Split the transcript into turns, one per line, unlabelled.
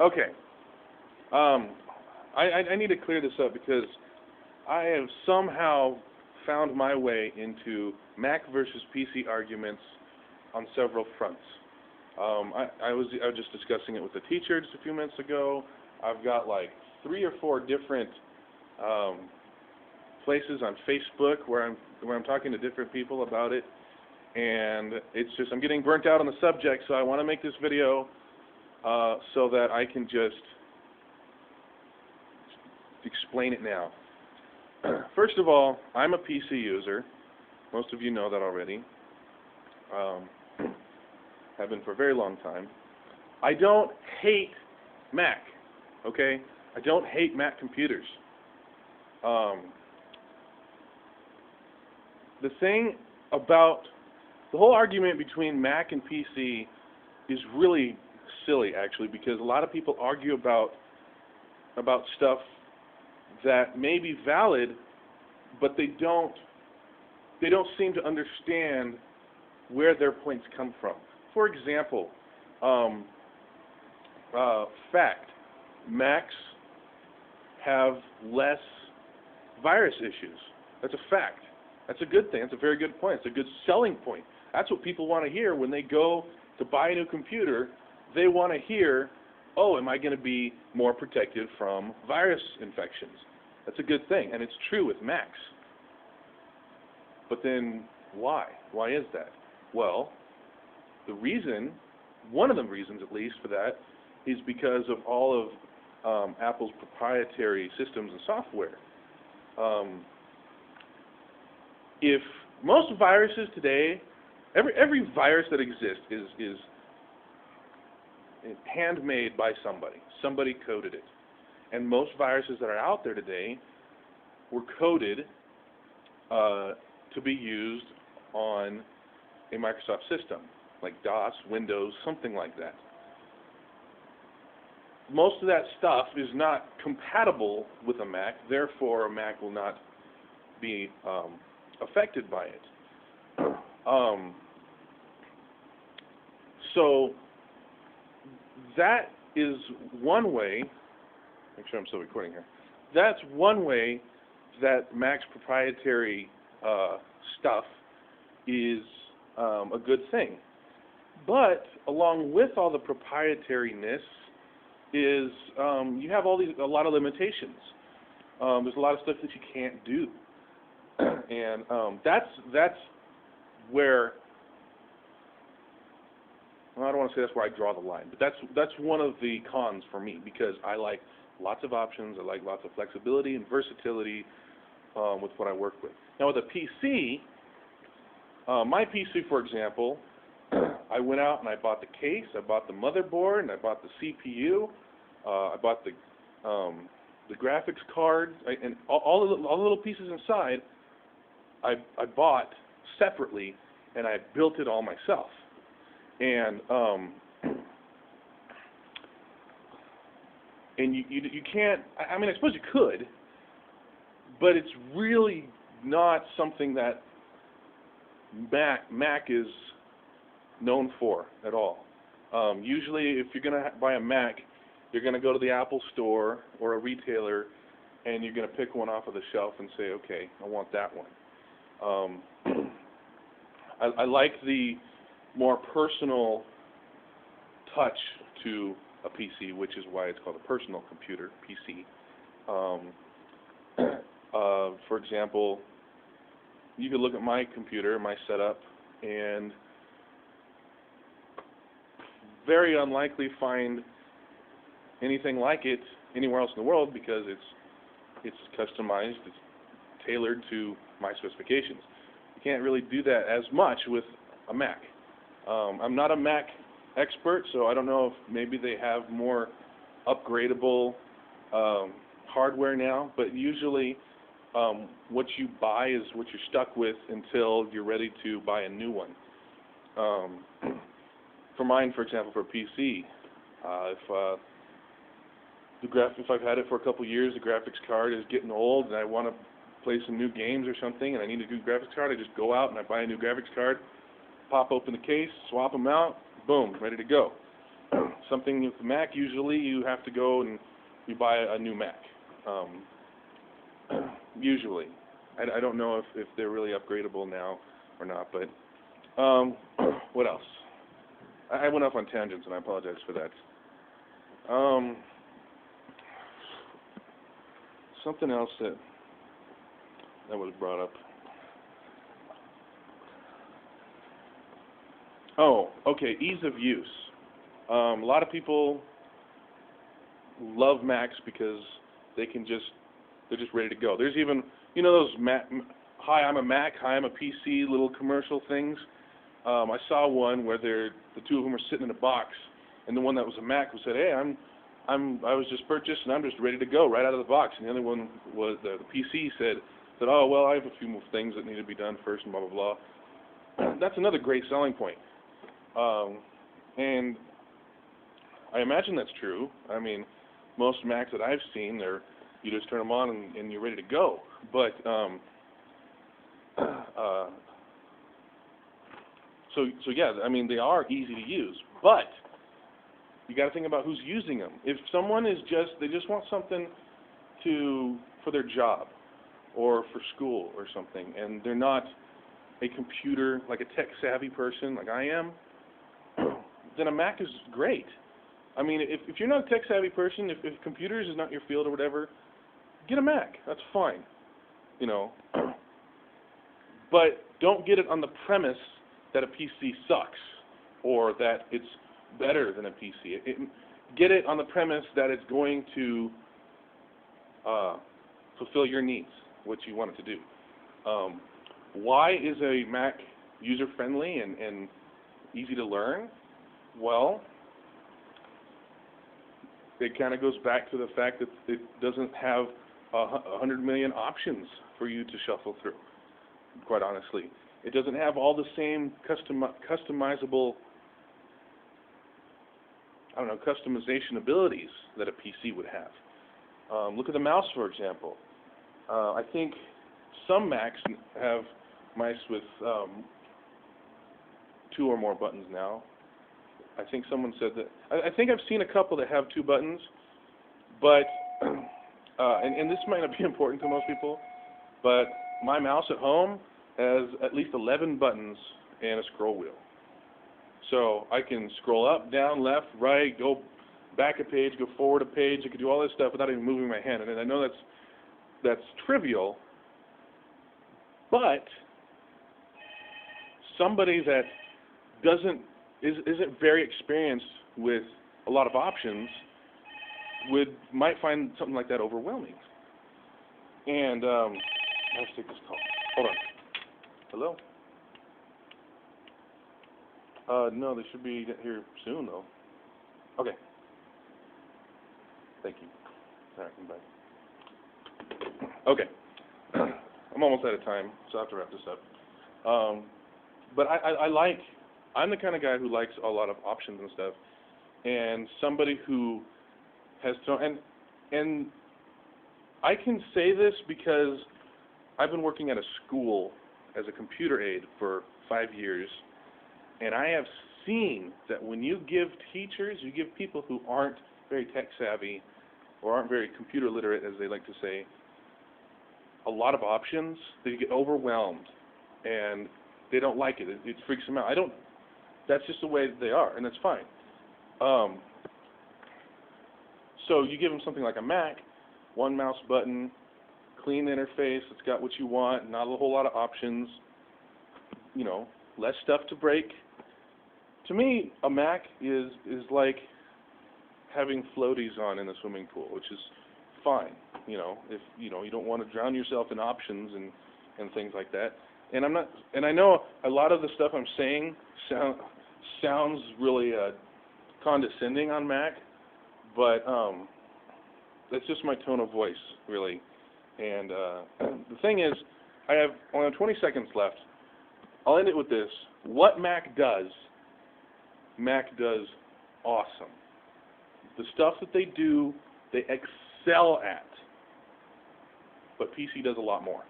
Okay. I need to clear this up because I have somehow found my way into Mac versus PC arguments on several fronts. I was just discussing it with the teacher just a few minutes ago. I've got like 3 or 4 different places on Facebook where I'm talking to different people about it, and it's just I'm getting burnt out on the subject. So I want to make this video so that I can just explain it now. First of all, I'm a PC user. Most of you know that already. Have been for a very long time. I don't hate Mac, okay? I don't hate Mac computers. The thing about the whole argument between Mac and PC is really silly, actually, because a lot of people argue about stuff that may be valid, but they don't seem to understand where their points come from. For example, fact, Macs have less virus issues. That's a fact. That's a good thing. That's a very good point. It's a good selling point. That's what people want to hear when they go to buy a new computer. They want to hear, oh, am I going to be more protected from virus infections? That's a good thing, and it's true with Macs. But then why? Why is that? Well, the reason, one of the reasons at least for that, is because of all of Apple's proprietary systems and software. If most viruses today, every virus that exists is handmade by somebody. Somebody coded it. And most viruses that are out there today were coded to be used on a Microsoft system, like DOS, Windows, something like that. Most of that stuff is not compatible with a Mac, therefore a Mac will not be affected by it. So that is one way, make sure I'm still recording here, that's one way that Mac's proprietary stuff is a good thing. But along with all the proprietariness is you have a lot of limitations. There's a lot of stuff that you can't do. And that's where, well, I don't want to say that's where I draw the line, but that's one of the cons for me, because I like lots of options, I like lots of flexibility and versatility with what I work with. Now with a PC, my PC, for example, I went out and I bought the case, I bought the motherboard, and I bought the CPU, I bought the graphics card, and all the little pieces inside I bought separately, and I built it all myself. And you can't, I mean, I suppose you could, but it's really not something that Mac is known for at all. Usually if you're going to buy a Mac, you're going to go to the Apple store or a retailer and you're going to pick one off of the shelf and say, okay, I want that one. I like the more personal touch to a PC, which is why it's called a personal computer, PC. For example, you could look at my computer, my setup, and very unlikely find anything like it anywhere else in the world, because it's customized, it's tailored to my specifications. You can't really do that as much with a Mac. I'm not a Mac expert, so I don't know if maybe they have more upgradable hardware now, but usually what you buy is what you're stuck with until you're ready to buy a new one. For mine, for example, for a PC, if I've had it for a couple years, the graphics card is getting old, and I want to play some new games or something, and I need a new graphics card, I just go out and I buy a new graphics card, pop open the case, swap them out, boom, ready to go. something with Mac, usually you have to go and you buy a new Mac. Usually. I don't know if they're really upgradable now or not, but what else? I went off on tangents, and I apologize for that. Something else that was brought up. Oh, okay, ease of use. A lot of people love Macs because they're just ready to go. There's even, you know, those hi, I'm a Mac, hi, I'm a PC little commercial things. I saw one where the two of them were sitting in a box, and the one that was a Mac said, "Hey, I was just purchased and I'm just ready to go right out of the box." And the other one was the PC said, "Oh, well, I have a few more things that need to be done first, and blah blah blah." That's another great selling point. And I imagine that's true. I mean, most Macs that I've seen, you just turn them on and you're ready to go. But so yeah, I mean, they are easy to use, but you got to think about who's using them. If someone they just want something for their job or for school or something, and they're not a computer, like a tech-savvy person like I am, then a Mac is great. I mean, if you're not a tech-savvy person, if computers is not your field or whatever, get a Mac. That's fine, you know. But don't get it on the premise that a PC sucks or that it's better than a PC. Get it on the premise that it's going to fulfill your needs, what you want it to do. Why is a Mac user-friendly and easy to learn? Well, it kind of goes back to the fact that it doesn't have 100 million options for you to shuffle through, quite honestly. It doesn't have all the same customizable, customization abilities that a PC would have. Look at the mouse, for example. I think some Macs have mice with 2 or more buttons now. I think someone said that. I think I've seen a couple that have 2 buttons, but and this might not be important to most people, but my mouse at home has at least 11 buttons and a scroll wheel. So I can scroll up, down, left, right, go back a page, go forward a page. I can do all this stuff without even moving my hand. And I know that's trivial, but somebody that isn't very experienced with a lot of options might find something like that overwhelming. And let's take this call. Hold on. Hello? No, they should be here soon, though. Okay. Thank you. All right, bye. Okay. I'm almost out of time, so I have to wrap this up. But I'm the kind of guy who likes a lot of options and stuff, and somebody who has and I can say this because I've been working at a school as a computer aide for 5 years, and I have seen that when you give people who aren't very tech savvy or aren't very computer literate, as they like to say, a lot of options, they get overwhelmed and they don't like it. It freaks them out. That's just the way that they are, and that's fine. So you give them something like a Mac, 1 mouse button, clean interface, it's got what you want, not a whole lot of options, less stuff to break. To me, a Mac is like having floaties on in a swimming pool, which is fine. If you don't want to drown yourself in options and things like that. And I know a lot of the stuff I'm saying sounds really condescending on Mac, but that's just my tone of voice, really. And the thing is, I have only 20 seconds left. I'll end it with this. What Mac does awesome. The stuff that they do, they excel at. But PC does a lot more.